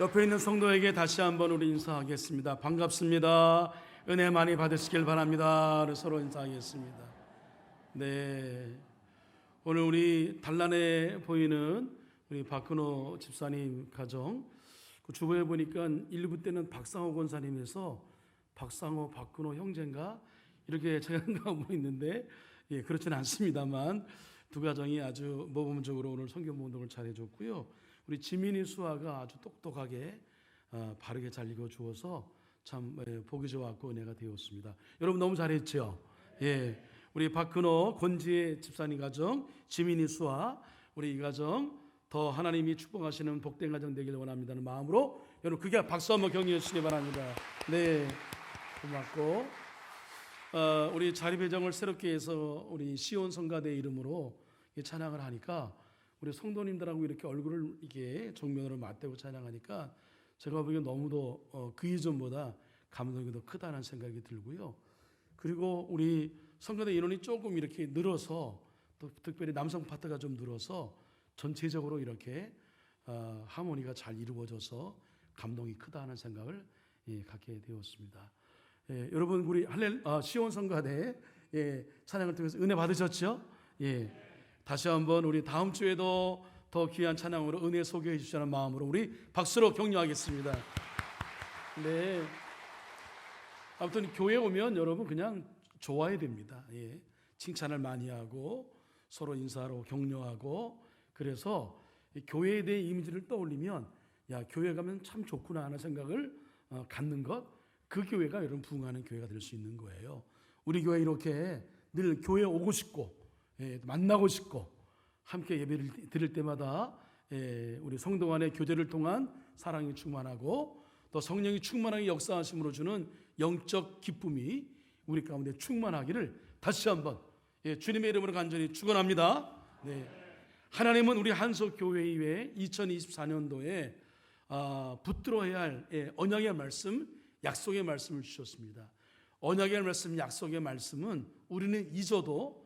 옆에 있는 성도에게 다시 한번 우리 인사하겠습니다. 반갑습니다. 은혜 많이 받으시길 바랍니다. 서로 인사하겠습니다. 네, 오늘 우리 단란해 보이는 우리 박근호 집사님 가정, 그 주보에 보니까 1부 때는 박상호 권사님에서 박상호, 박근호 형제인가 이렇게 제가하고 있는데, 그렇지는 않습니다만 두 가정이 아주 모범적으로 오늘 성경 봉독을 잘해줬고요. 우리 지민이 수아가 아주 똑똑하게 바르게 잘 읽어주어서 참 보기 좋았고 은혜가 되었습니다. 여러분 너무 잘했죠? 예, 우리 박근호, 권지혜 집사님 가정, 지민이 수아, 우리 이 가정 더 하나님이 축복하시는 복된 가정 되길 원합니다는 마음으로 여러분 크게 박수 한번 격려해 주시기 바랍니다. 네, 고맙고 우리 자리배정을 새롭게 해서 우리 시온 성가대 이름으로 찬양을 하니까 우리 성도님들하고 이렇게 얼굴을 이게 정면으로 맞대고 찬양하니까 제가 보기엔 너무도 그 이전보다 감동이 더 크다는 생각이 들고요. 그리고 우리 성가대 인원이 조금 이렇게 늘어서 또 특별히 남성 파트가 좀 늘어서 전체적으로 이렇게 하모니가 잘 이루어져서 감동이 크다는 생각을 갖게 되었습니다. 여러분 우리 시온 성가대 찬양을 통해서 은혜 받으셨죠? 다시 한번 우리 다음 주에도 더 귀한 찬양으로 은혜 소개해 주시는 마음으로 우리 박수로 격려하겠습니다. 네. 아무튼 교회 오면 여러분 그냥 좋아야 됩니다. 칭찬을 많이 하고 서로 인사하고 격려하고, 그래서 교회에 대해 이미지를 떠올리면 야, 교회 가면 참 좋구나 하는 생각을 갖는 것, 그 교회가 여러분 부흥하는 교회가 될 수 있는 거예요. 우리 교회 이렇게 늘 교회 오고 싶고 만나고 싶고 함께 예배를 드릴 때마다 우리 성도 간의 교제를 통한 사랑이 충만하고 또 성령이 충만하게 역사하심으로 주는 영적 기쁨이 우리 가운데 충만하기를 다시 한번 주님의 이름으로 간절히 축원합니다. 네. 하나님은 우리 한석교회의 2024년도에 붙들어야 할 언약의 말씀, 약속의 말씀을 주셨습니다. 언약의 말씀, 약속의 말씀은 우리는 잊어도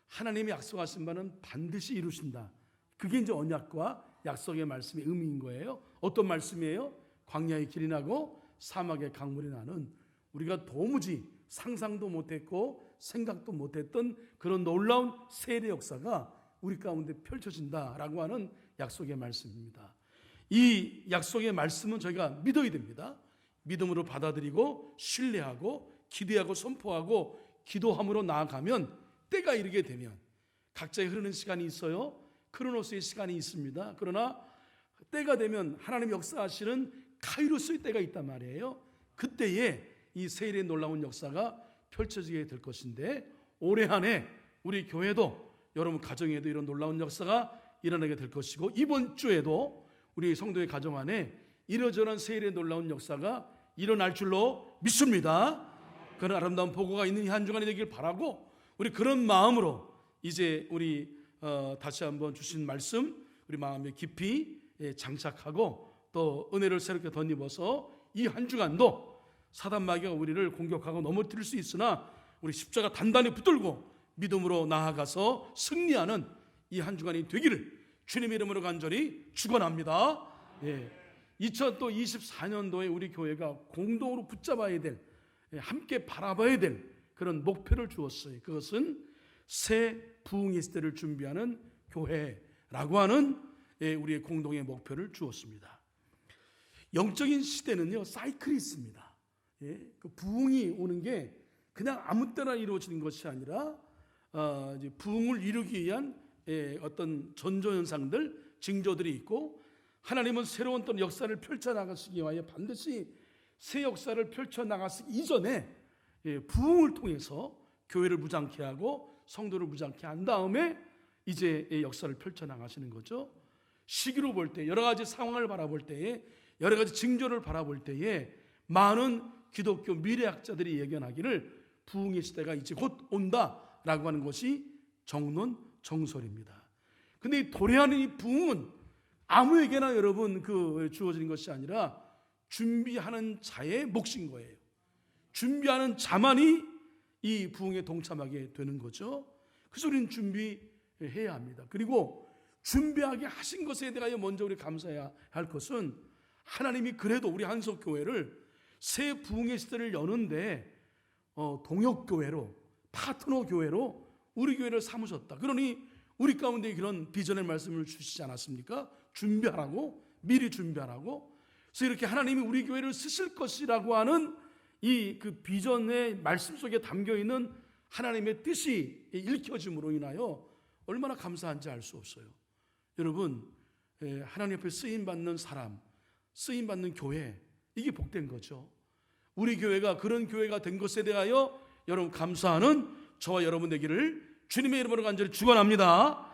하나님이 약속하신 바는 반드시 이루신다. 그게 이제 언약과 약속의 말씀의 의미인 거예요. 어떤 말씀이에요? 광야의 길이 나고 사막의 강물이 나는, 우리가 도무지 상상도 못했고 생각도 못했던 그런 놀라운 세례 역사가 우리 가운데 펼쳐진다라고 하는 약속의 말씀입니다. 이 약속의 말씀은 저희가 믿어야 됩니다. 믿음으로 받아들이고 신뢰하고 기대하고 선포하고 기도함으로 나아가면 때가 이르게 되면 각자의 흐르는 시간이 있어요. 크로노스의 시간이 있습니다. 그러나 때가 되면 하나님 역사하시는 카이로스의 때가 있단 말이에요. 그때에 이 세일의 놀라운 역사가 펼쳐지게 될 것인데, 올해 한 해 우리 교회도 여러분 가정에도 이런 놀라운 역사가 일어나게 될 것이고, 이번 주에도 우리 성도의 가정 안에 이러저러한 세일의 놀라운 역사가 일어날 줄로 믿습니다. 그런 아름다운 보고가 있는 이 한 주간이 되길 바라고, 우리 그런 마음으로 이제 우리 다시 한번 주신 말씀 우리 마음에 깊이 장착하고 또 은혜를 새롭게 덧입어서 이 한 주간도 사단 마귀가 우리를 공격하고 넘어뜨릴 수 있으나 우리 십자가 단단히 붙들고 믿음으로 나아가서 승리하는 이 한 주간이 되기를 주님의 이름으로 간절히 축원합니다. 2024년도에 우리 교회가 공동으로 붙잡아야 될, 함께 바라봐야 될 그런 목표를 주었어요. 그것은 새 부흥의 시대를 준비하는 교회라고 하는 우리의 공동의 목표를 주었습니다. 영적인 시대는요, 사이클이 있습니다. 그 부흥이 오는 게 그냥 아무 때나 이루어지는 것이 아니라 이제 부흥을 이루기 위한 어떤 전조현상들, 징조들이 있고, 하나님은 새로운 어떤 역사를 펼쳐나가시기 위하여 반드시 새 역사를 펼쳐나가시기 이전에 부흥을 통해서 교회를 무장케 하고 성도를 무장케 한 다음에 이제 역사를 펼쳐나가시는 거죠. 시기로 볼 때, 여러 가지 상황을 바라볼 때에, 여러 가지 징조를 바라볼 때에 많은 기독교 미래학자들이 예견하기를 부흥의 시대가 이제 곧 온다라고 하는 것이 정론정설입니다. 근데 이 도래하는 이 부흥은 아무에게나 여러분 주어지는 것이 아니라 준비하는 자의 몫인 거예요. 준비하는 자만이 이 부흥에 동참하게 되는 거죠. 그래서 우리는 준비해야 합니다. 그리고 준비하게 하신 것에 대하여 먼저 우리 감사해야 할 것은, 하나님이 그래도 우리 한석교회를 새 부흥의 시대를 여는데 동역교회로, 파트너 교회로 우리 교회를 삼으셨다. 그러니 우리 가운데 그런 비전의 말씀을 주시지 않았습니까? 준비하라고, 미리 준비하라고. 그래서 이렇게 하나님이 우리 교회를 쓰실 것이라고 하는 이 그 비전의 말씀 속에 담겨 있는 하나님의 뜻이 읽혀짐으로 인하여 얼마나 감사한지 알 수 없어요. 여러분, 하나님 앞에 쓰임 받는 사람, 쓰임 받는 교회, 이게 복된 거죠. 우리 교회가 그런 교회가 된 것에 대하여 여러분 감사하는 저와 여러분 되기를 주님의 이름으로 간절히 축원합니다.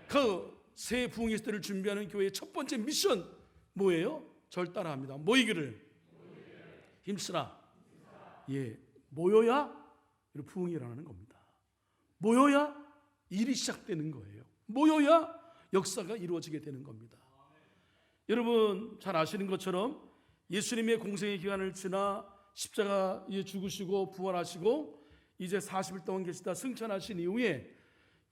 그 새 부흥의 시대를 준비하는 교회의 첫 번째 미션 뭐예요? 절 따라합니다. 모이기를 힘쓰라. 예, 모여야 부흥이라는 겁니다. 모여야 일이 시작되는 거예요. 모여야 역사가 이루어지게 되는 겁니다. 여러분 잘 아시는 것처럼 예수님의 공생의 기간을 지나 십자가에 죽으시고 부활하시고 이제 40일 동안 계시다 승천하신 이후에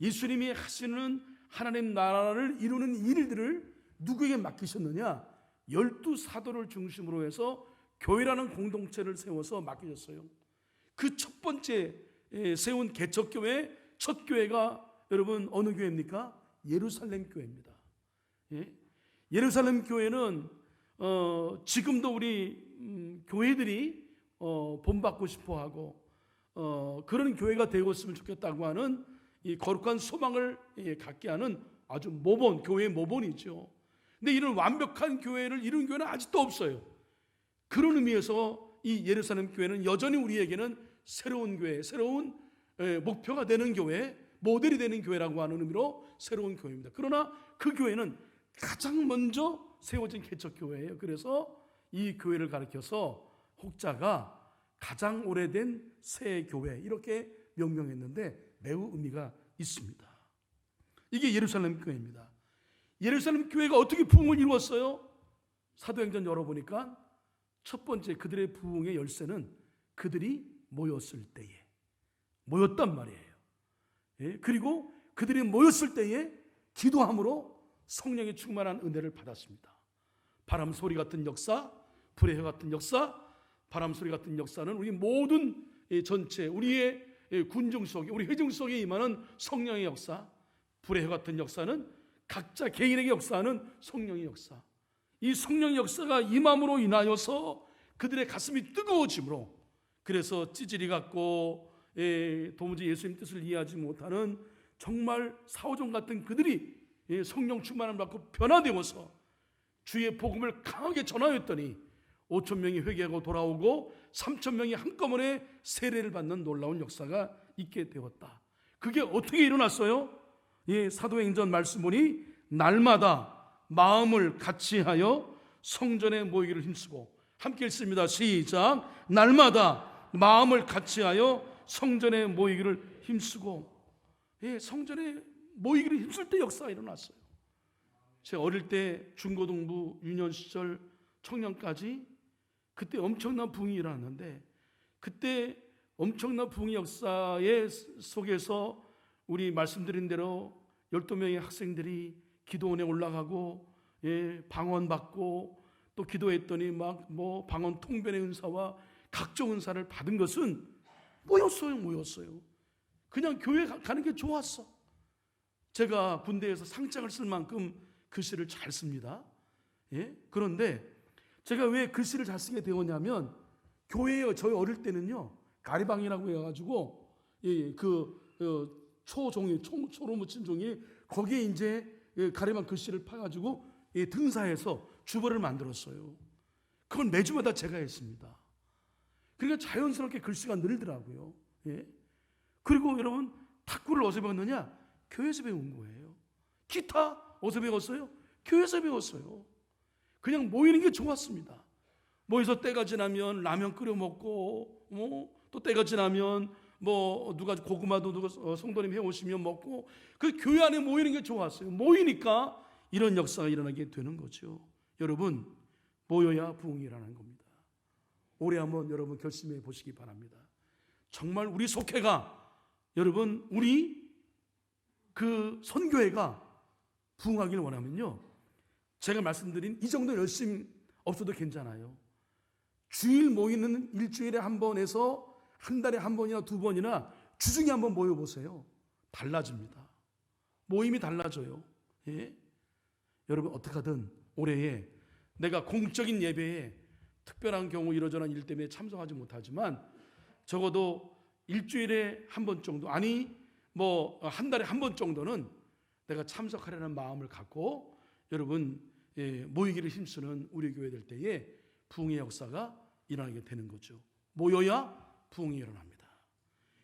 예수님이 하시는 하나님 나라를 이루는 일들을 누구에게 맡기셨느냐? 12사도를 중심으로 해서 교회라는 공동체를 세워서 맡기셨어요. 그 첫 번째 세운 개척교회, 첫 교회가 여러분 어느 교회입니까? 예루살렘 교회입니다. 예? 예루살렘 교회는 지금도 우리 교회들이 본받고 싶어하고 그런 교회가 되고 있으면 좋겠다고 하는 이 거룩한 소망을 갖게 하는 아주 모본, 교회의 모본이죠. 근데 이런 완벽한 교회를 이룬 교회는 아직도 없어요. 그런 의미에서 이 예루살렘 교회는 여전히 우리에게는 새로운 교회, 새로운 목표가 되는 교회, 모델이 되는 교회라고 하는 의미로 새로운 교회입니다. 그러나 그 교회는 가장 먼저 세워진 개척교회예요. 그래서 이 교회를 가리켜서 혹자가 가장 오래된 새 교회 이렇게 명명했는데 매우 의미가 있습니다. 이게 예루살렘 교회입니다. 예루살렘 교회가 어떻게 부흥을 이루었어요? 사도행전 열어보니까 첫 번째 그들의 부흥의 열쇠는 그들이 모였을 때에 모였단 말이에요. 예? 그리고 그들이 모였을 때에 기도함으로 성령의 충만한 은혜를 받았습니다. 바람 소리 같은 역사, 불의 혀 같은 역사, 바람 소리 같은 역사는 우리 모든 전체 우리의 군중 속에, 우리 회중 속에 임하는 성령의 역사, 불의 혀 같은 역사는 각자 개인에게 역사하는 성령의 역사. 이 성령의 역사가 임함으로 인하여서 그들의 가슴이 뜨거워지므로, 그래서 찌질이 같고 도무지 예수님 뜻을 이해하지 못하는 정말 사오종 같은 그들이 성령 충만을 받고 변화되어서 주의 복음을 강하게 전하였더니 5,000명이 회개하고 돌아오고 3,000명이 한꺼번에 세례를 받는 놀라운 역사가 있게 되었다. 그게 어떻게 일어났어요? 사도행전 말씀 보니 날마다 마음을 같이하여 성전에 모이기를 힘쓰고, 함께 읽습니다. 시작. 날마다 마음을 같이하여 성전에 모이기를 힘쓰고. 성전에 모이기를 힘쓸 때 역사가 일어났어요. 제가 어릴 때 중고등부 유년 시절 청년까지 그때 엄청난 부흥이 일어났는데, 그때 엄청난 부흥 역사의 속에서 우리 말씀드린 대로 12명의 학생들이 기도원에 올라가고 방언받고 또 기도했더니 막 방언 통변의 은사와 각종 은사를 받은 것은 모였어요. 그냥 교회 가는 게 좋았어. 제가 군대에서 상장을 쓸 만큼 글씨를 잘 씁니다. 그런데 제가 왜 글씨를 잘 쓰게 되었냐면, 교회에 저희 어릴 때는요 가리방이라고 해가지고 초로 묻힌 종이 거기에 이제 가리방 글씨를 파가지고 등사해서 주보를 만들었어요. 그건 매주마다 제가 했습니다. 그러니까 자연스럽게 글씨가 늘더라고요. 그리고 여러분, 탁구를 어디서 배웠느냐? 교회에서 배운 거예요. 기타 어디서 배웠어요? 교회에서 배웠어요. 그냥 모이는 게 좋았습니다. 모여서 때가 지나면 라면 끓여 먹고, 또 때가 지나면 누가 고구마도 누가 성도님 해오시면 먹고, 그 교회 안에 모이는 게 좋았어요. 모이니까 이런 역사가 일어나게 되는 거죠. 여러분, 모여야 부흥이라는 겁니다. 올해 한번 여러분 결심해 보시기 바랍니다. 정말 우리 속회가, 여러분 우리 그 선교회가 부흥하기를 원하면요, 제가 말씀드린 이 정도 열심 없어도 괜찮아요. 주일 모이는 일주일에 한 번에서 한 달에 한 번이나 두 번이나 주중에 한 번 모여보세요. 달라집니다. 모임이 달라져요. 예? 여러분 어떻게 하든 올해에 내가 공적인 예배에 특별한 경우 이러저런 일 때문에 참석하지 못하지만 적어도 일주일에 한 번 정도, 아니 뭐 한 달에 한 번 정도는 내가 참석하려는 마음을 갖고 여러분 모이기를 힘쓰는 우리 교회 될 때에 부흥의 역사가 일어나게 되는 거죠. 모여야 부흥이 일어납니다.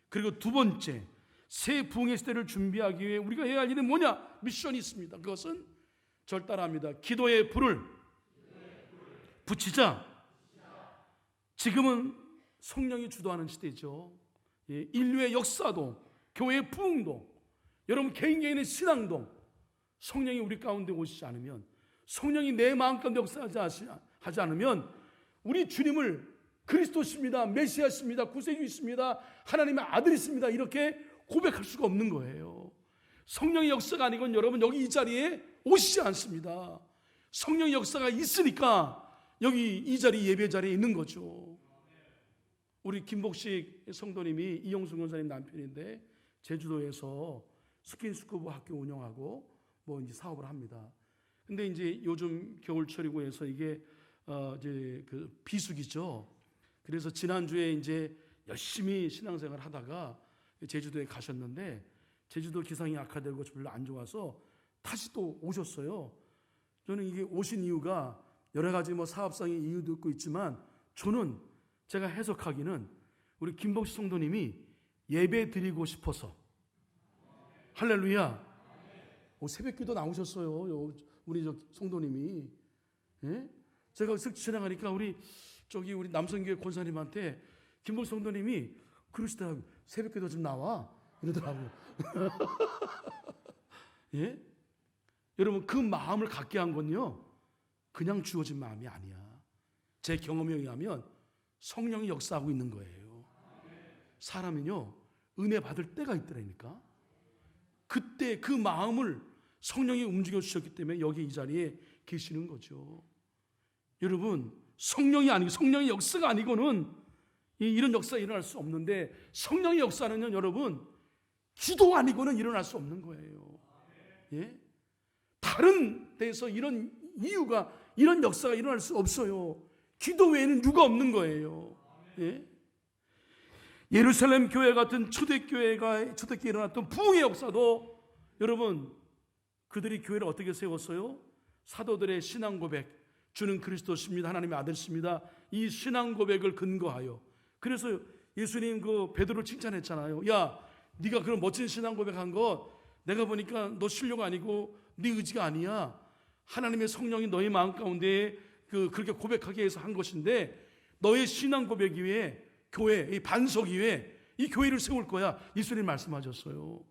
그리고 두 번째, 새 부흥의 시대를 준비하기 위해 우리가 해야 할 일은 뭐냐? 미션이 있습니다. 그것은 절 따라합니다. 기도의 불을 붙이자. 지금은 성령이 주도하는 시대죠. 인류의 역사도, 교회의 부흥도, 여러분 개인의 신앙도 성령이 우리 가운데 오시지 않으면, 성령이 내 마음 가운데 역사하지 않으면 우리 주님을 그리스도십니다, 메시아십니다, 구세주이십니다, 하나님의 아들이십니다 이렇게 고백할 수가 없는 거예요. 성령의 역사가 아니건 여러분 여기 이 자리에 오시지 않습니다. 성령의 역사가 있으니까 여기 이 자리, 예배 자리에 있는 거죠. 우리 김복식 성도님이 이용수 권사님 남편인데 제주도에서 스킨스쿠버 학교 운영하고 뭐 이제 사업을 합니다. 근데 이제 요즘 겨울철이고 해서 이게 이제 그 비수기죠. 그래서 지난주에 이제 열심히 신앙생활 하다가 제주도에 가셨는데 제주도 기상이 악화되고 별로 안 좋아서 다시 또 오셨어요. 저는 이게 오신 이유가 여러 가지 뭐 사업상의 이유도 있고 있지만 저는 제가 해석하기는 우리 김복식 성도님이 예배 드리고 싶어서. 할렐루야. 새벽기도 나오셨어요. 우리 저 성도님이. 예? 제가 쓱 지나가니까 우리 남성교회 권사님한테 김복식 성도님이 그러시더라고요. 새벽기도 좀 나와 이러더라고요. 예? 여러분 그 마음을 갖게 한 건요 그냥 주어진 마음이 아니야. 제 경험에 의하면 성령이 역사하고 있는 거예요. 사람은요 은혜 받을 때가 있더라니까. 그때 그 마음을 성령이 움직여 주셨기 때문에 여기 이 자리에 계시는 거죠. 여러분 성령의 역사가 아니고는 이런 역사가 일어날 수 없는데, 성령의 역사는요 여러분 기도 아니고는 일어날 수 없는 거예요. 예? 다른 데서 이런 역사가 일어날 수 없어요. 기도 외에는 유가 없는 거예요. 예? 예루살렘 교회 같은 초대교회에 일어났던 부흥의 역사도 여러분 그들이 교회를 어떻게 세웠어요? 사도들의 신앙 고백, 주는 그리스도십니다, 하나님의 아들십니다, 이 신앙 고백을 근거하여. 그래서 예수님 그 베드로를 칭찬했잖아요. 야, 네가 그런 멋진 신앙 고백한 거 내가 보니까 너 실력 아니고 네 의지가 아니야. 하나님의 성령이 너의 마음 가운데 그렇게 고백하게 해서 한 것인데, 너의 신앙 고백 위에 교회, 이 반석 위에 이 교회를 세울 거야. 예수님 말씀하셨어요.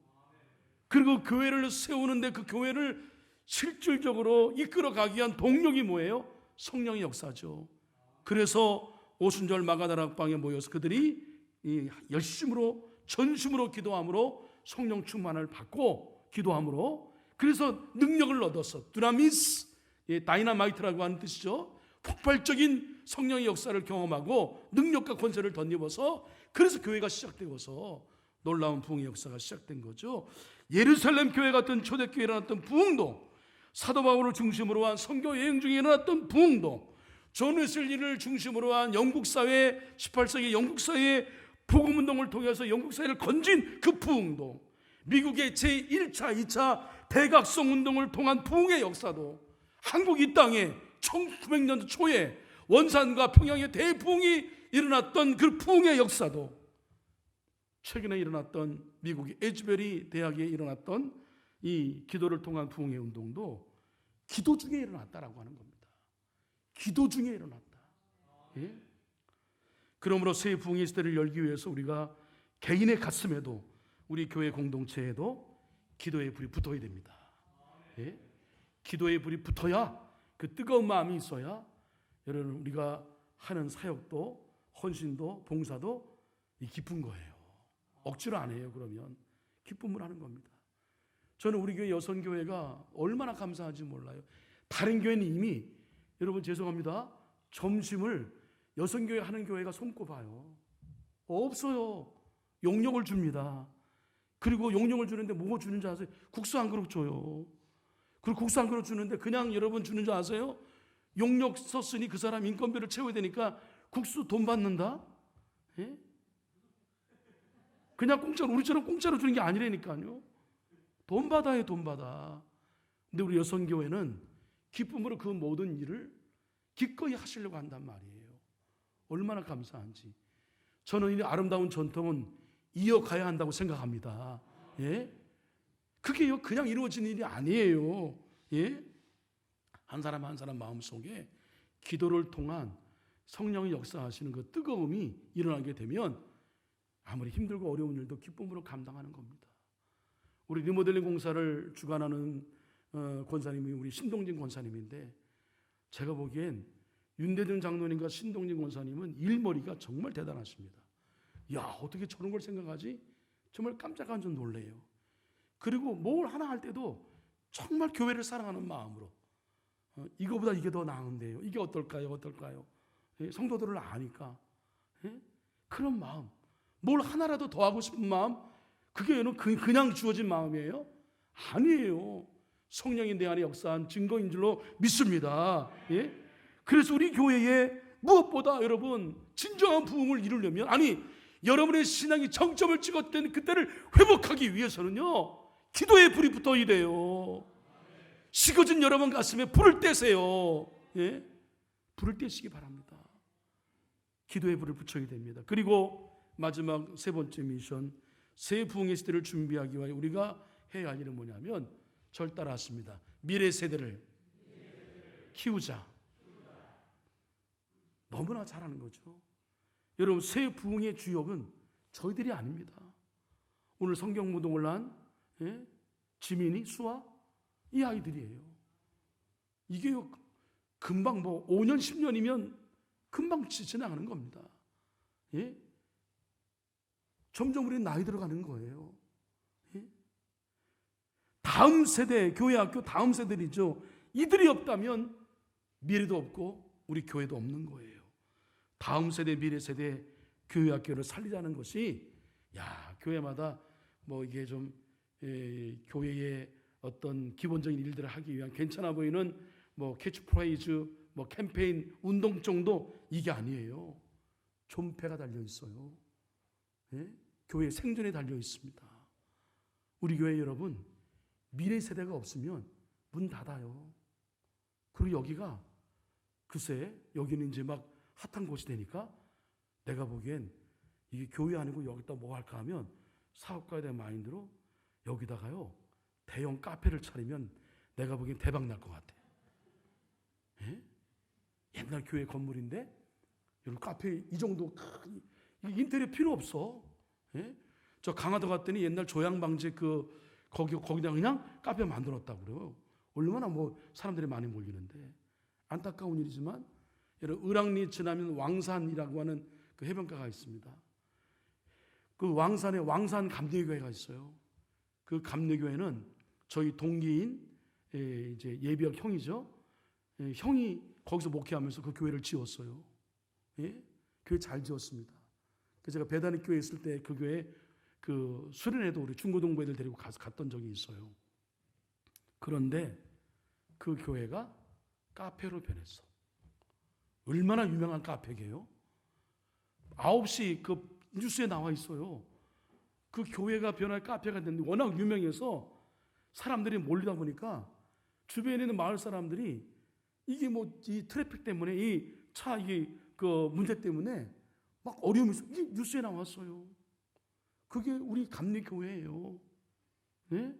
그리고 교회를 세우는데 그 교회를 실질적으로 이끌어가기 위한 동력이 뭐예요? 성령의 역사죠. 그래서 오순절 마가다락방에 모여서 그들이 열심으로 전심으로 기도함으로 성령 충만을 받고 기도함으로, 그래서 능력을 얻었어. 두나미스, 다이나마이트라고 하는 뜻이죠. 폭발적인 성령의 역사를 경험하고 능력과 권세를 덧입어서, 그래서 교회가 시작되어서 놀라운 부흥의 역사가 시작된 거죠. 예루살렘 교회 같은 초대교회에 일어났던 부흥도, 사도 바울을 중심으로 한 선교 여행 중에 일어났던 부흥도, 존 웨슬리를 중심으로 한 영국 사회, 18세기 영국 사회의 복음운동을 통해서 영국 사회를 건진 그 부흥도, 미국의 제1차, 2차 대각성 운동을 통한 부흥의 역사도, 한국 이 땅에 1900년도 초에 원산과 평양의 대부흥이 일어났던 그 부흥의 역사도, 최근에 일어났던 미국의 에즈베리 대학에 일어났던 이 기도를 통한 부흥의 운동도 기도 중에 일어났다라고 하는 겁니다. 기도 중에 일어났다. 예? 그러므로 새 부흥의 시대를 열기 위해서 우리가 개인의 가슴에도, 우리 교회 공동체에도 기도의 불이 붙어야 됩니다. 예? 기도의 불이 붙어야, 그 뜨거운 마음이 있어야 여러분 우리가 하는 사역도, 헌신도, 봉사도 기쁜 거예요. 억지로 안 해요. 그러면 기쁨을 하는 겁니다. 저는 우리 교회 여성교회가 얼마나 감사한지 몰라요. 다른 교회는 이미, 여러분 죄송합니다, 점심을 여성교회 하는 교회가 손꼽아요. 없어요. 용역을 줍니다. 그리고 용역을 주는데 뭐 주는 줄 아세요? 국수 한 그릇 줘요. 그리고 국수 한 그릇 주는데 그냥 여러분 주는 줄 아세요? 용역 썼으니 그 사람 인건비를 채워야 되니까 국수 돈 받는다? 예? 그냥 공짜로, 우리처럼 공짜로 주는 게 아니라니까요. 돈 받아요, 돈 받아. 근데 우리 여성교회는 기쁨으로 그 모든 일을 기꺼이 하시려고 한단 말이에요. 얼마나 감사한지. 저는 이 아름다운 전통은 이어가야 한다고 생각합니다. 예? 그게 그냥 이루어지는 일이 아니에요. 예? 한 사람 한 사람 마음속에 기도를 통한 성령의 역사하시는 그 뜨거움이 일어나게 되면 아무리 힘들고 어려운 일도 기쁨으로 감당하는 겁니다. 우리 리모델링 공사를 주관하는 권사님이 우리 신동진 권사님인데, 제가 보기엔 윤대중 장로님과 신동진 권사님은 일머리가 정말 대단하십니다. 야, 어떻게 저런 걸 생각하지? 정말 깜짝한 줄 놀래요. 그리고 뭘 하나 할 때도 정말 교회를 사랑하는 마음으로 이거보다 이게 더 나은데요, 이게 어떨까요? 예? 성도들을 아니까. 예? 그런 마음, 뭘 하나라도 더 하고 싶은 마음, 그게 그냥 주어진 마음이에요? 아니에요. 성령이 내 안에 역사한 증거인 줄로 믿습니다. 예? 그래서 우리 교회에 무엇보다 여러분 진정한 부흥을 이루려면, 아니 여러분의 신앙이 정점을 찍었던 그때를 회복하기 위해서는요, 기도의 불이 붙어야 돼요. 식어진 여러분 가슴에 불을 떼세요. 예? 불을 떼시기 바랍니다. 기도의 불을 붙여야 됩니다. 그리고 마지막 세 번째 미션, 새 부흥의 시대를 준비하기 위해 우리가 해야 할 일은 뭐냐면, 절 따라왔습니다. 미래 세대를 키우자. 너무나 잘하는 거죠. 여러분, 새 부흥의 주역은 저희들이 아닙니다. 오늘 성경무동을 한 지민이, 수아, 이 아이들이에요. 이게 금방 5년 10년이면 금방 지나가는 겁니다. 예? 점점 우리는 나이 들어가는 거예요. 예? 다음 세대, 교회 학교 다음 세대들이죠. 이들이 없다면 미래도 없고 우리 교회도 없는 거예요. 다음 세대, 미래 세대 교회 학교를 살리자는 것이, 교회마다 이게 좀 교회의 어떤 기본적인 일들을 하기 위한 괜찮아 보이는 캐치프레이즈, 캠페인, 운동 정도, 이게 아니에요. 존폐가 달려 있어요. 예? 교회 생존에 달려 있습니다. 우리 교회 여러분, 미래 세대가 없으면 문 닫아요. 그리고 여기가 글쎄 여기는 이제 핫한 곳이 되니까 내가 보기엔 이게 교회 아니고 여기다 뭐 할까 하면 사업가에 대한 마인드로 여기다가요 대형 카페를 차리면 내가 보기엔 대박 날 것 같아. 예? 옛날 교회 건물인데 여러분 카페 이 정도 인테리어 필요 없어. 예? 저 강화도 갔더니 옛날 조양방지 거기다 그냥 카페 만들었다고 그래요. 얼마나 사람들이 많이 몰리는데. 안타까운 일이지만 여러분, 을왕리 지나면 왕산이라고 하는 그 해변가가 있습니다. 그 왕산에 왕산 감리교회가 있어요. 그 감리교회는 저희 동기인 이제 예비역 형이죠. 형이 거기서 목회하면서 그 교회를 지었어요. 예? 교회 잘 지었습니다. 그래서 제가 배단의 교회에 있을 때 그 교회 수련회도 우리 중고등부 애들 데리고 갔던 적이 있어요. 그런데 그 교회가 카페로 변했어. 얼마나 유명한 카페게요? 9시 그 뉴스에 나와 있어요. 그 교회가 변할 카페가 됐는데 워낙 유명해서 사람들이 몰리다 보니까 주변에 있는 마을 사람들이 이게 이 트래픽 때문에 이 차 그 문제 때문에 어려움이 있어. 이게 뉴스에 나왔어요. 그게 우리 감리교회예요. 네?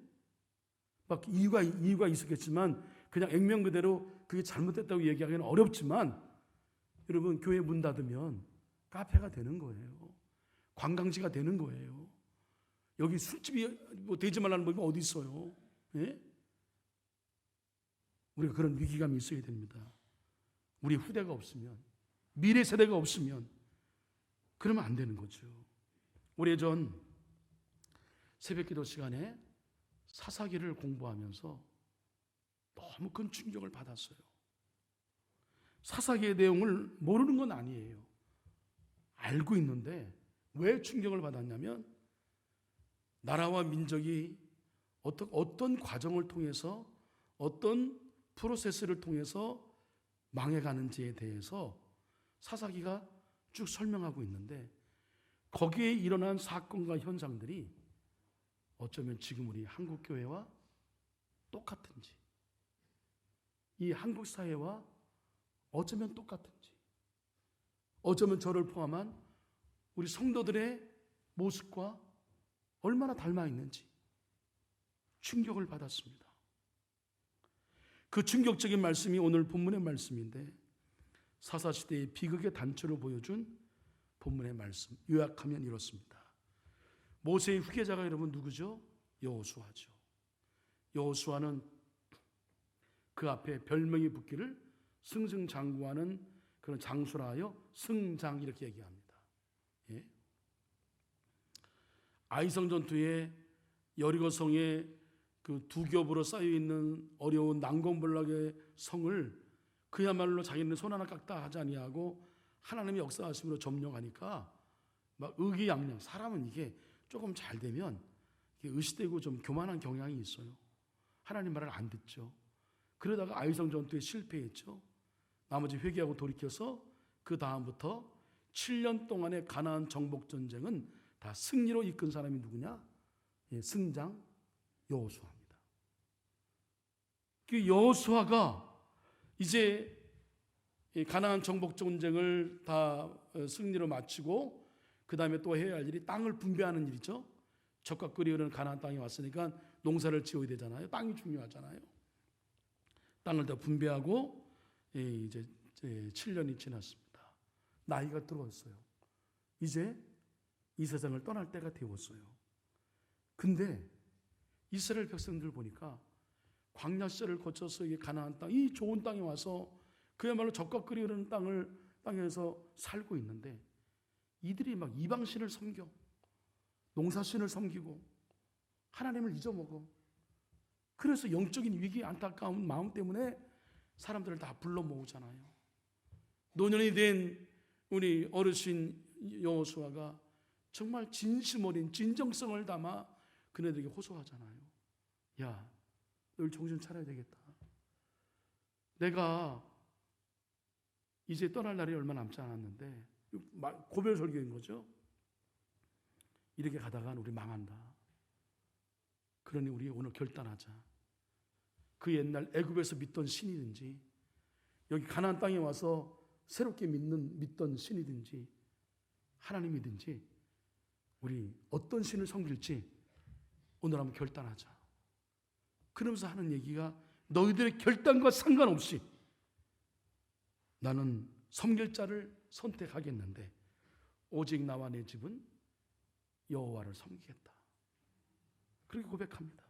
이유가 있었겠지만 그냥 액면 그대로 그게 잘못됐다고 얘기하기는 어렵지만, 여러분 교회 문 닫으면 카페가 되는 거예요. 관광지가 되는 거예요. 여기 술집이 되지 말라는 법이 어디 있어요? 예? 우리가 그런 위기감이 있어야 됩니다. 우리 후대가 없으면, 미래 세대가 없으면 그러면 안 되는 거죠. 오래전 새벽기도 시간에 사사기를 공부하면서 너무 큰 충격을 받았어요. 사사기의 내용을 모르는 건 아니에요. 알고 있는데 왜 충격을 받았냐면 나라와 민족이 어떤 과정을 통해서 어떤 프로세스를 통해서 망해가는지에 대해서 사사기가 쭉 설명하고 있는데 거기에 일어난 사건과 현상들이 어쩌면 지금 우리 한국교회와 똑같은지, 이 한국 사회와 어쩌면 똑같은지, 어쩌면 저를 포함한 우리 성도들의 모습과 얼마나 닮아 있는지 충격을 받았습니다. 그 충격적인 말씀이 오늘 본문의 말씀인데 사사시대의 비극의 단초를 보여준 본문의 말씀, 요약하면 이렇습니다. 모세의 후계자가 여러분 누구죠? 여호수아죠. 여호수아는 그 앞에 별명이 붙기를 승승장구하는 그런 장수라 하여 승장 이렇게 얘기합니다. 예? 아이성 전투에 여리고성에 그 두 겹으로 쌓여 있는 어려운 난공불락의 성을 그야말로 자기는 손 하나 깎다 하지 아니하고 하나님의 역사하심으로 점령하니까 막 의기양양, 사람은 이게 조금 잘 되면 의시되고 좀 교만한 경향이 있어요. 하나님 말을 안 듣죠. 그러다가 아이성 전투에 실패했죠. 나머지 회개하고 돌이켜서 그 다음부터 7년 동안의 가나안 정복 전쟁은 다 승리로 이끈 사람이 누구냐? 승장 여호수아입니다. 그 여호수아가 이제 가나안 정복 전쟁을 다 승리로 마치고 그 다음에 또 해야 할 일이 땅을 분배하는 일이죠. 적과 끓이 흐르는 가나안 땅에 왔으니까 농사를 지어야 되잖아요. 땅이 중요하잖아요. 땅을 다 분배하고 이제 7년이 지났습니다. 나이가 들었어요. 이제 이 세상을 떠날 때가 되었어요. 근데 이스라엘 백성들 보니까 광야 시절을 거쳐서 이 가나안 땅, 이 좋은 땅에 와서 그야말로 적과 끓이 흐르는 땅에서 살고 있는데 이들이 막 이방신을 섬겨 농사신을 섬기고 하나님을 잊어먹어. 그래서 영적인 위기, 안타까운 마음 때문에 사람들을 다 불러 모으잖아요. 노년이 된 우리 어르신 여호수아가 정말 진심 어린 진정성을 담아 그네들에게 호소하잖아요. 야, 널 정신 차려야 되겠다. 내가 이제 떠날 날이 얼마 남지 않았는데 고별 설교인 거죠. 이렇게 가다간 우리 망한다. 그러니 우리 오늘 결단하자. 그 옛날 애굽에서 믿던 신이든지 여기 가나안 땅에 와서 새롭게 믿던 신이든지 하나님이든지 우리 어떤 신을 섬길지 오늘 한번 결단하자. 그러면서 하는 얘기가 너희들의 결단과 상관없이 나는 섬길 자를 선택하겠는데 오직 나와 내 집은 여호와를 섬기겠다. 그렇게 고백합니다.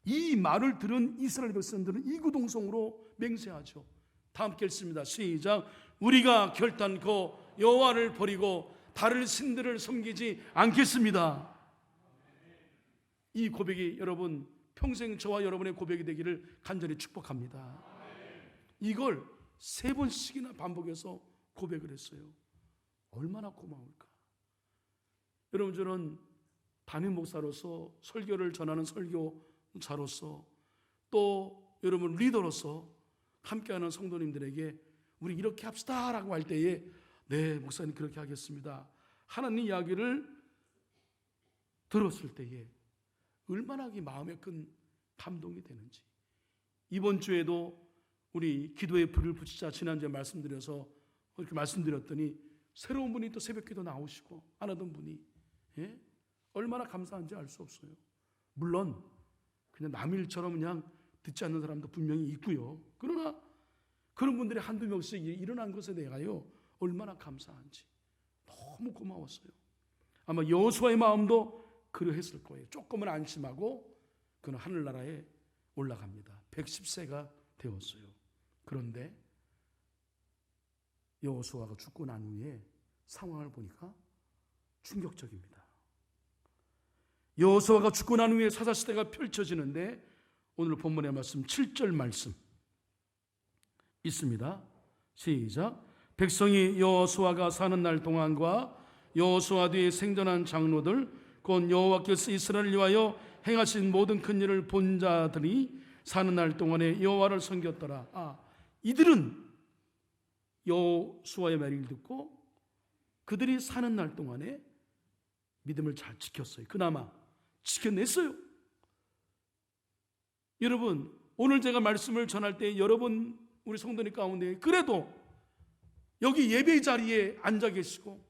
이 말을 들은 이스라엘 백성들은 이구동성으로 맹세하죠. 다 함께 읽습니다. 시작. 우리가 결단코 여호와를 버리고 다른 신들을 섬기지 않겠습니다. 이 고백이 여러분 평생 저와 여러분의 고백이 되기를 간절히 축복합니다. 이걸 3번씩이나 반복해서 고백을 했어요. 얼마나 고마울까. 여러분, 저는 담임 목사로서 설교를 전하는 설교자로서 또 여러분 리더로서 함께하는 성도님들에게 우리 이렇게 합시다 라고 할 때에 네 목사님 그렇게 하겠습니다 하나님 이야기를 들었을 때에 얼마나 마음에 큰 감동이 되는지. 이번 주에도 우리 기도의 불을 붙이자 지난주에 말씀드려서 그렇게 말씀드렸더니 새로운 분이 또 새벽기도 나오시고 안 하던 분이 얼마나 감사한지 알 수 없어요. 물론 그냥 남일처럼 그냥 듣지 않는 사람도 분명히 있고요. 그러나 그런 분들이 한두 명씩 일어난 것에 대하여 얼마나 감사한지 너무 고마웠어요. 아마 여호수아의 마음도 그러했을 거예요. 조금은 안심하고 그는 하늘나라에 올라갑니다. 110세가 되었어요. 그런데 여호수아가 죽고 난 후에 상황을 보니까 충격적입니다. 여호수아가 죽고 난 후에 사사시대가 펼쳐지는데 오늘 본문의 말씀 7절 말씀 있습니다. 시작. 백성이 여호수아가 사는 날 동안과 여호수아 뒤에 생존한 장로들 곧 여호와께서 이스라엘을 위하여 행하신 모든 큰 일을 본 자들이 사는 날 동안에 여호와를 섬겼더라. 이들은 여호수아의 말을 듣고 그들이 사는 날 동안에 믿음을 잘 지켰어요. 그나마 지켜냈어요. 여러분, 오늘 제가 말씀을 전할 때 여러분 우리 성도님 가운데 그래도 여기 예배 자리에 앉아 계시고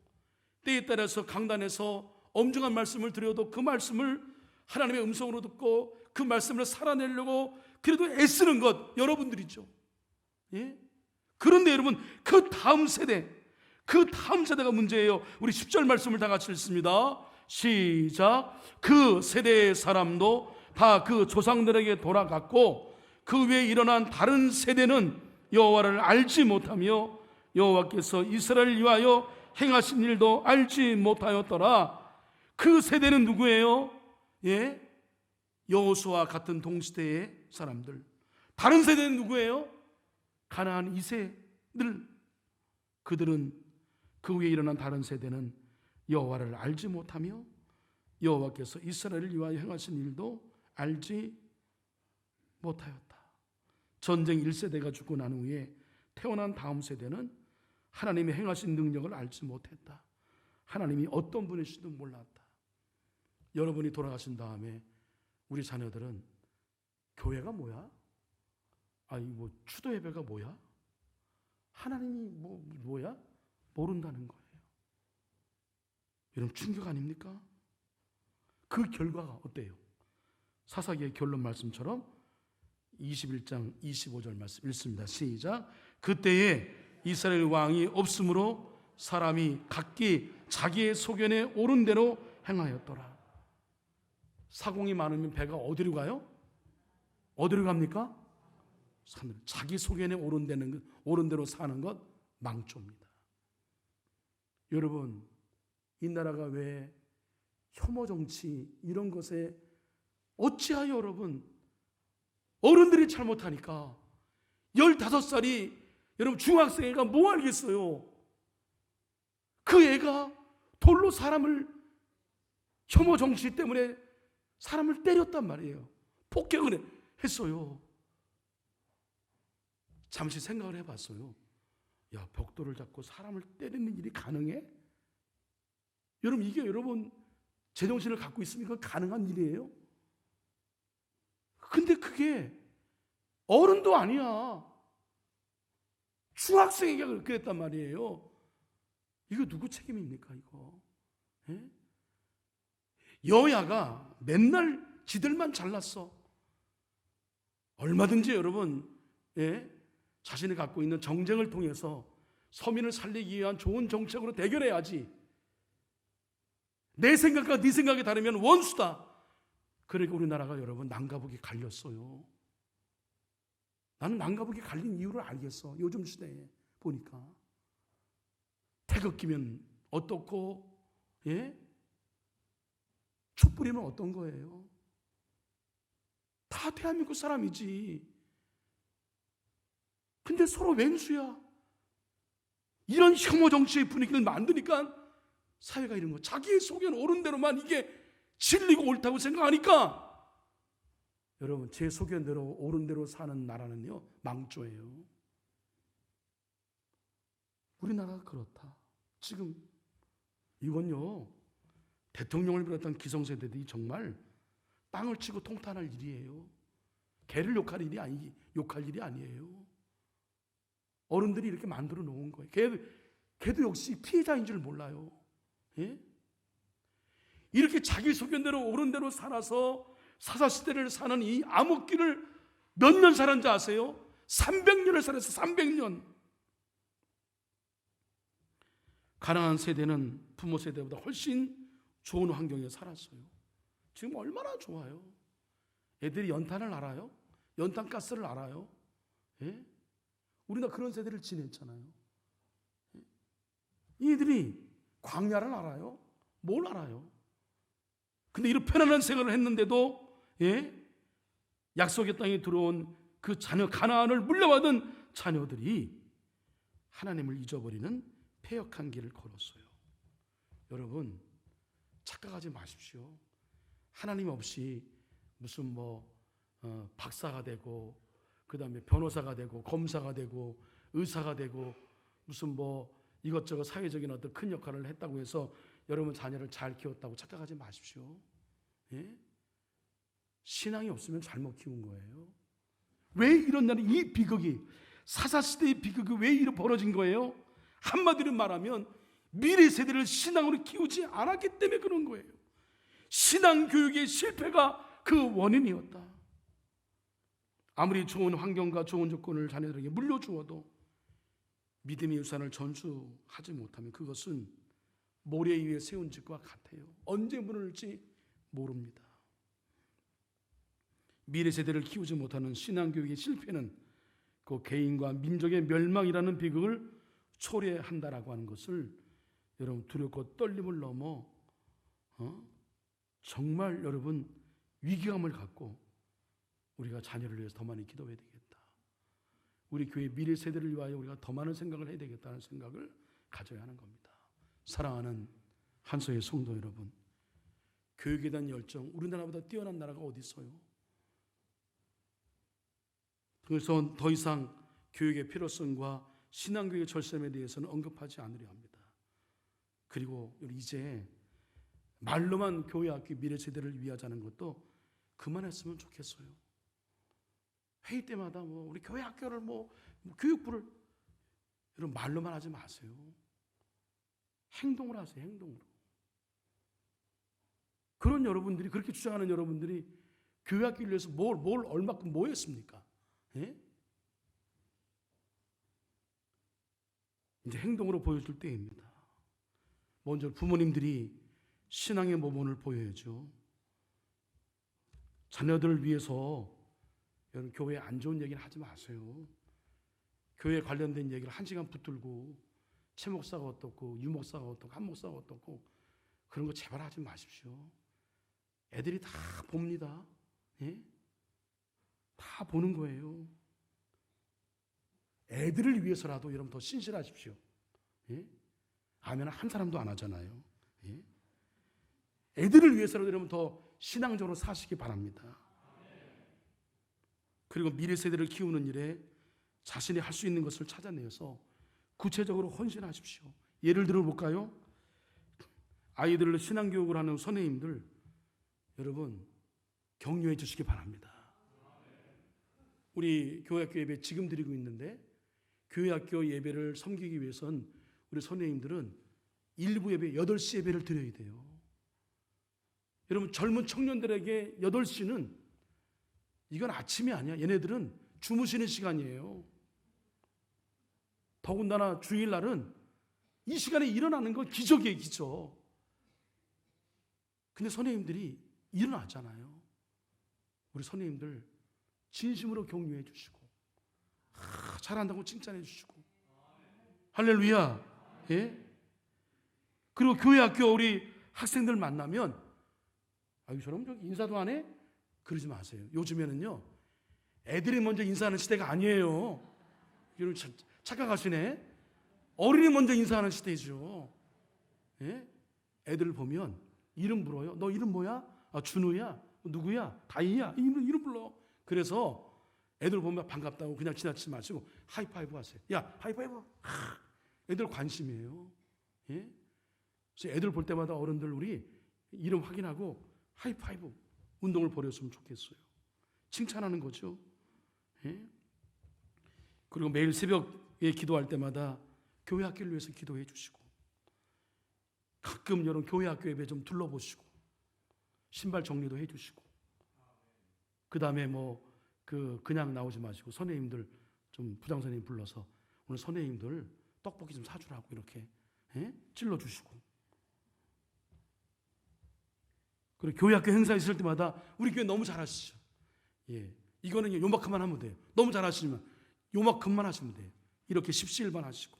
때에 따라서 강단에서 엄중한 말씀을 드려도 그 말씀을 하나님의 음성으로 듣고 그 말씀을 살아내려고 그래도 애쓰는 것 여러분들이죠. 예? 그런데 여러분 그 다음 세대가 문제예요. 우리 10절 말씀을 다 같이 읽습니다. 시작. 그 세대의 사람도 다 그 조상들에게 돌아갔고 그 외에 일어난 다른 세대는 여호와를 알지 못하며 여호와께서 이스라엘을 위하여 행하신 일도 알지 못하였더라. 그 세대는 누구예요? 예? 여호수아와 같은 동시대의 사람들. 다른 세대는 누구예요? 가나안 2세들. 그들은 그 위에 일어난 다른 세대는 여호와를 알지 못하며 여호와께서 이스라엘을 위하여 행하신 일도 알지 못하였다. 전쟁 1세대가 죽고 난 후에 태어난 다음 세대는 하나님이 행하신 능력을 알지 못했다. 하나님이 어떤 분이신지도 몰랐다. 여러분이 돌아가신 다음에 우리 자녀들은 교회가 뭐야? 추도 예배가 뭐야? 하나님이 뭐야? 모른다는 거예요. 여러분 충격 아닙니까? 그 결과가 어때요? 사사기의 결론 말씀처럼 21장 25절 말씀 읽습니다. 시작. 그때에 이스라엘 왕이 없으므로 사람이 각기 자기의 소견에 옳은 대로 행하였더라. 사공이 많으면 배가 어디로 가요? 어디로 갑니까? 산으로. 자기 소견에 옳은 대로 사는 것 망조입니다. 여러분, 이 나라가 왜 혐오 정치 이런 것에 어찌하여 여러분 어른들이 잘못하니까 15살이 여러분 중학생 애가 뭐 알겠어요? 그 애가 돌로 사람을 혐오 정치 때문에 사람을 때렸단 말이에요. 폭행을 했어요. 잠시 생각을 해봤어요. 야, 벽돌을 잡고 사람을 때리는 일이 가능해? 여러분 이게 여러분 제정신을 갖고 있으니까 가능한 일이에요? 근데 그게 어른도 아니야. 중학생에게 그렇게 했단 말이에요. 이거 누구 책임입니까 이거? 예? 여야가 맨날 지들만 잘났어. 얼마든지 여러분 자신이 갖고 있는 정쟁을 통해서 서민을 살리기 위한 좋은 정책으로 대결해야지. 내 생각과 네 생각이 다르면 원수다. 그러니까 우리나라가 여러분 남과북이 갈렸어요. 나는 남과북이 갈린 이유를 알겠어. 요즘 시대에 보니까 태극기면 어떻고 촛불이면 어떤 거예요? 다 대한민국 사람이지. 근데 서로 왼수야. 이런 혐오 정치의 분위기를 만드니까 사회가 이런 거. 자기의 속에는 옳은 대로만 이게 진리고 옳다고 생각하니까 여러분 제 소견대로 옳은 대로 사는 나라는요 망조예요. 우리나라가 그렇다. 지금 이건요 대통령을 비롯한 기성세대들이 정말 땅을 치고 통탄할 일이에요. 개를 욕할 일이 아니에요. 어른들이 이렇게 만들어 놓은 거예요. 걔도 역시 피해자인 줄 몰라요. 예? 이렇게 자기 소견대로 옳은 대로 살아서 사사시대를 사는 이 암흑기를 몇 년 살았는지 아세요? 300년을 살았어요. 300년. 가난한 세대는 부모 세대보다 훨씬 좋은 환경에 살았어요. 지금 얼마나 좋아요. 애들이 연탄을 알아요? 연탄가스를 알아요? 예? 우리가 그런 세대를 지냈잖아요. 이들이 광야를 알아요? 뭘 알아요? 근데 이런 편안한 생활을 했는데도 약속의 땅에 들어온 그 자녀 가나안을 물려받은 자녀들이 하나님을 잊어버리는 패역한 길을 걸었어요. 여러분, 착각하지 마십시오. 하나님 없이 무슨 박사가 되고, 그 다음에 변호사가 되고, 검사가 되고, 의사가 되고, 무슨 이것저것 사회적인 어떤 큰 역할을 했다고 해서 여러분 자녀를 잘 키웠다고 착각하지 마십시오. 예? 신앙이 없으면 잘못 키운 거예요. 왜 이런 날이, 이 비극이, 사사시대의 비극이 왜 이렇게 벌어진 거예요? 한마디로 말하면 미래 세대를 신앙으로 키우지 않았기 때문에 그런 거예요. 신앙 교육의 실패가 그 원인이었다. 아무리 좋은 환경과 좋은 조건을 자녀들에게 물려주어도 믿음의 유산을 전수하지 못하면 그것은 모래 위에 세운 집과 같아요. 언제 무너질지 모릅니다. 미래 세대를 키우지 못하는 신앙교육의 실패는 그 개인과 민족의 멸망이라는 비극을 초래한다라고 하는 것을 여러분 두렵고 떨림을 넘어 정말 여러분 위기감을 갖고 우리가 자녀를 위해서 더 많이 기도해야 되겠다. 우리 교회 미래 세대를 위하여 우리가 더 많은 생각을 해야 되겠다는 생각을 가져야 하는 겁니다. 사랑하는 한소의 성도 여러분, 교육에 대한 열정, 우리나라보다 뛰어난 나라가 어디 있어요? 그래서 더 이상 교육의 필요성과 신앙교육의 절셈에 대해서는 언급하지 않으려 합니다. 그리고 이제 말로만 교회 학교 미래 세대를 위하자는 것도 그만했으면 좋겠어요. 회의 때마다 우리 교회 학교를 교육부를, 여러분 말로만 하지 마세요. 행동을 하세요. 행동으로. 그런 여러분들이, 그렇게 주장하는 여러분들이 교회 학교를 위해서 얼마큼 뭐 했습니까? 예? 이제 행동으로 보여줄 때입니다. 먼저 부모님들이 신앙의 모범을 보여야죠. 자녀들을 위해서 여러분 교회에 안 좋은 얘기를 하지 마세요. 교회에 관련된 얘기를 1시간 붙들고 최 목사가 어떻고 유 목사가 어떻고 한 목사가 어떻고 그런 거 제발 하지 마십시오. 애들이 다 봅니다. 예? 다 보는 거예요. 애들을 위해서라도 여러분 더 신실하십시오. 예? 아멘 한 사람도 안 하잖아요. 예? 애들을 위해서라도 여러분 더 신앙적으로 사시기 바랍니다. 그리고 미래 세대를 키우는 일에 자신이 할 수 있는 것을 찾아내서 구체적으로 헌신하십시오. 예를 들어 볼까요? 아이들을 신앙교육을 하는 선생님들 여러분 격려해 주시기 바랍니다. 우리 교회학교 예배 지금 드리고 있는데 교회학교 예배를 섬기기 위해선 우리 선생님들은 일부 예배 8시 예배를 드려야 돼요. 여러분 젊은 청년들에게 8시는 이건 아침이 아니야. 얘네들은 주무시는 시간이에요. 더군다나 주일날은 이 시간에 일어나는 건 기적이에요. 기적. 근데 선생님들이 일어나잖아요. 우리 선생님들 진심으로 격려해 주시고 잘한다고 칭찬해 주시고 할렐루야. 예? 그리고 교회 학교 우리 학생들 만나면 아유 저놈 저기 인사도 안 해? 그러지 마세요. 요즘에는요 애들이 먼저 인사하는 시대가 아니에요. 여러분 착각하시네. 어린이 먼저 인사하는 시대죠. 예? 애들 보면 이름 불러요. 너 이름 뭐야? 아, 준우야? 누구야? 다이야? 이름 불러. 그래서 애들 보면 반갑다고 그냥 지나치지 마시고 하이파이브 하세요. 야 하이파이브. 애들 관심이에요. 예? 그래서 애들 볼 때마다 어른들 우리 이름 확인하고 하이파이브 운동을 벌였으면 좋겠어요. 칭찬하는 거죠. 예? 그리고 매일 새벽에 기도할 때마다 교회 학교를 위해서 기도해 주시고 가끔 여러분 교회 학교 예배 좀 둘러보시고 신발 정리도 해 주시고 그 다음에 그냥 나오지 마시고 선생님들 좀 부장 선생님 불러서 오늘 선생님들 떡볶이 좀 사주라고 이렇게 찔러 주시고 그리고 교회 학교 행사 있을 때마다 우리 교회 너무 잘하시죠. 예, 이거는 요만큼만 하면 돼요. 너무 잘하시면 요만큼만 하시면 돼요. 이렇게 십시일반 하시고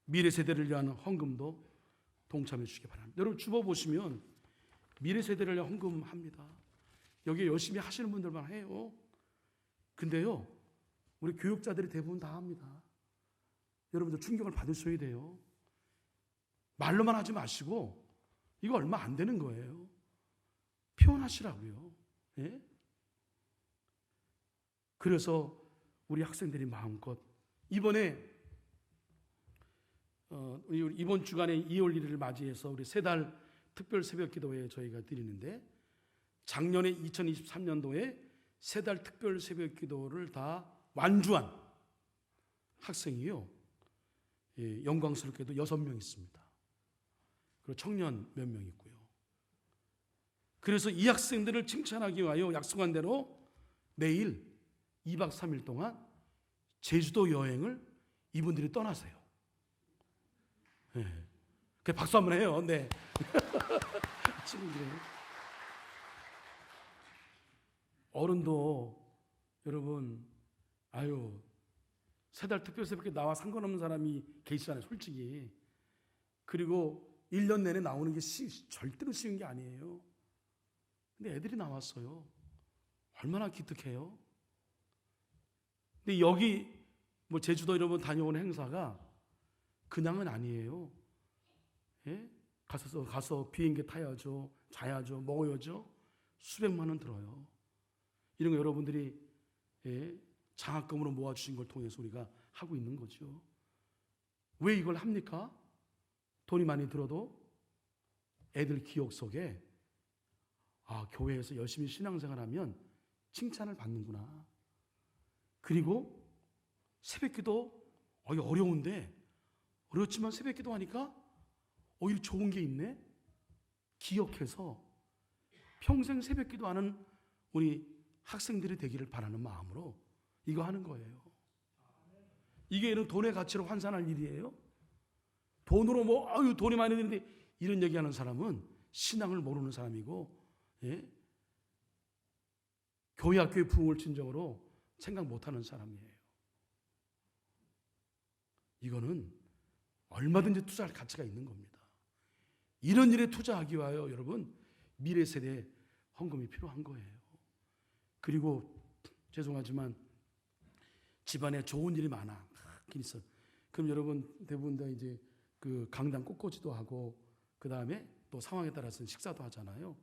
미래 세대를 위한 헌금도 동참해 주시기 바랍니다. 여러분 주보 보시면 미래 세대를 위한 헌금합니다. 여기 열심히 하시는 분들만 해요. 근데요 우리 교육자들이 대부분 다 합니다. 여러분들 충격을 받으셔야 돼요. 말로만 하지 마시고 이거 얼마 안 되는 거예요. 표현하시라고요. 예? 그래서 우리 학생들이 마음껏 이번에 이번 주간에 2월 1일을 맞이해서 우리 3달 특별 새벽 기도회 저희가 드리는데, 작년에 2023년도에 3달 특별 새벽 기도를 다 완주한 학생이요, 예, 영광스럽게도 6명 있습니다. 그리고 청년 몇 명 있고요. 그래서 이 학생들을 칭찬하기 위하여 약속한 대로 내일 2박 3일 동안 제주도 여행을 이분들이 떠나세요. 네. 그 박수 한번 해요. 네. 친구들. 어른도 여러분, 아유, 3달 특별 새벽에 나와 상관없는 사람이 계시잖아요, 솔직히. 그리고 1년 내내 나오는 게 절대로 쉬운 게 아니에요. 근데 애들이 나왔어요. 얼마나 기특해요. 근데 여기 뭐 제주도 여러분 다녀온 행사가 그냥은 아니에요. 예? 가서 비행기 타야죠, 자야죠, 먹어야죠. 수백만 원 들어요. 이런 거 여러분들이, 예, 장학금으로 모아주신 걸 통해서 우리가 하고 있는 거죠. 왜 이걸 합니까? 돈이 많이 들어도 애들 기억 속에, 아, 교회에서 열심히 신앙생활하면 칭찬을 받는구나. 그리고 새벽기도 어려운데, 어렵지만 새벽기도 하니까 오히려 좋은 게 있네. 기억해서 평생 새벽기도 하는 우리 학생들이 되기를 바라는 마음으로 이거 하는 거예요. 이게 돈의 가치로 환산할 일이에요? 돈으로 돈이 많이 드는데, 이런 얘기하는 사람은 신앙을 모르는 사람이고, 예? 교회 학교의 부흥을 진정으로 생각 못하는 사람이에요. 이거는 얼마든지 투자할 가치가 있는 겁니다. 이런 일에 투자하기 위하여 여러분, 미래 세대에 헌금이 필요한 거예요. 그리고 죄송하지만 집안에 좋은 일이 많긴 있어. 그럼 여러분 대부분 다 이제 그 강당 꽃꽂이도 하고, 그 다음에 또 상황에 따라서는 식사도 하잖아요.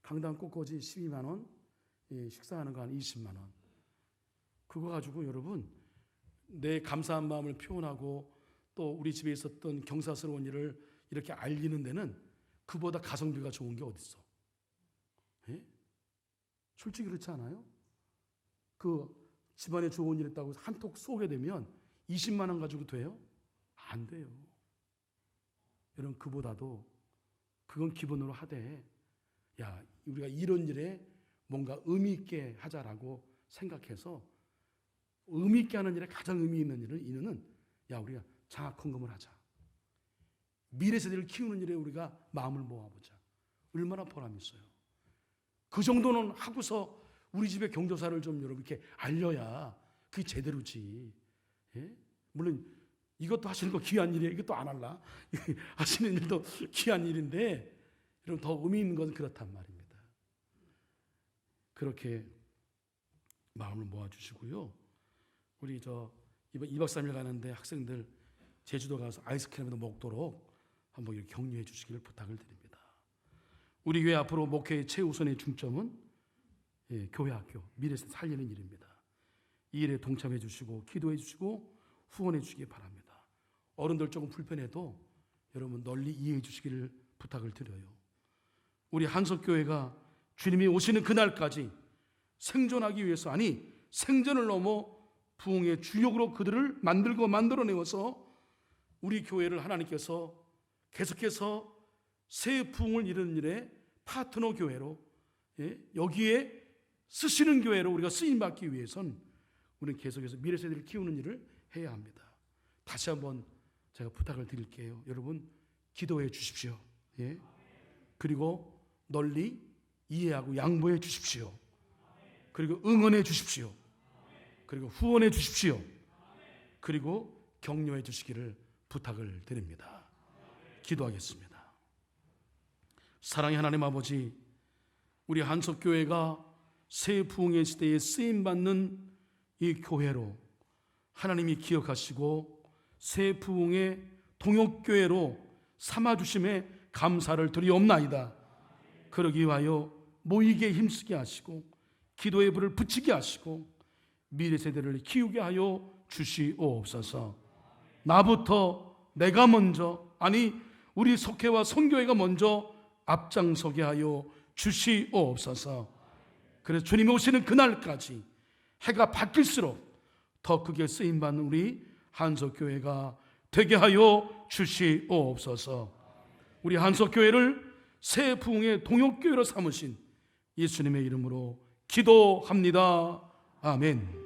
강당 꽃꽂이 12만 원, 예, 식사하는 거 한 20만 원. 그거 가지고 여러분 내 감사한 마음을 표현하고 또 우리 집에 있었던 경사스러운 일을 이렇게 알리는 데는 그보다 가성비가 좋은 게 어딨어? 예? 솔직히 그렇지 않아요? 그 집안에 좋은 일 있다고 한턱 쏘게 되면 20만 원 가지고 돼요? 안 돼요. 여러분, 그보다도 그건 기본으로 하되, 야, 우리가 이런 일에 뭔가 의미 있게 하자라고 생각해서 의미 있게 하는 일에 가장 의미 있는 일은 이는, 야, 우리가 장학헌금을 하자. 미래 세대를 키우는 일에 우리가 마음을 모아보자. 얼마나 보람 있어요. 그 정도는 하고서 우리 집의 경조사를 좀 여러분 이렇게 알려야 그게 제대로지. 예? 물론 이것도 하시는 거 귀한 일이에요. 이것도 안 할라. 하시는 일도 귀한 일인데, 여러분 더 의미 있는 건 그렇단 말입니다. 그렇게 마음을 모아주시고요. 우리 이번 2박 3일 가는데 학생들 제주도 가서 아이스크림도 먹도록 한번 이렇게 격려해 주시기를 부탁을 드립니다. 우리 교회 앞으로 목회의 최우선의 중점은, 예, 교회 학교 미래세대 살리는 일입니다. 이 일에 동참해 주시고 기도해 주시고 후원해 주시기 바랍니다. 어른들 조금 불편해도 여러분 널리 이해해 주시기를 부탁을 드려요. 우리 한석교회가 주님이 오시는 그날까지 생존하기 위해서, 아니 생존을 넘어 부흥의 주역으로 그들을 만들어내어서 우리 교회를 하나님께서 계속해서 새 부흥을 이루는 일에 파트너 교회로, 예, 여기에 쓰시는 교회로 우리가 쓰임받기 위해선 우리는 계속해서 미래 세대를 키우는 일을 해야 합니다. 다시 한번 제가 부탁을 드릴게요. 여러분 기도해 주십시오. 예? 그리고 널리 이해하고 양보해 주십시오. 그리고 응원해 주십시오. 그리고 후원해 주십시오. 그리고 격려해 주시기를 부탁을 드립니다. 기도하겠습니다. 사랑의 하나님 아버지, 우리 한석교회가 새 부흥의 시대에 쓰임받는 이 교회로 하나님이 기억하시고 새 부흥의 동역교회로 삼아주심에 감사를 드리옵나이다. 그러기 위하여 모이게 힘쓰게 하시고 기도의 불을 붙이게 하시고 미래 세대를 키우게 하여 주시옵소서. 나부터 내가 먼저, 아니 우리 속회와 선교회가 먼저 앞장서게 하여 주시옵소서. 그래서 주님이 오시는 그날까지 해가 바뀔수록 더 크게 쓰임받는 우리 한석교회가 되게 하여 주시옵소서. 우리 한석교회를 새 부흥의 동역교회로 삼으신 예수님의 이름으로 기도합니다. 아멘.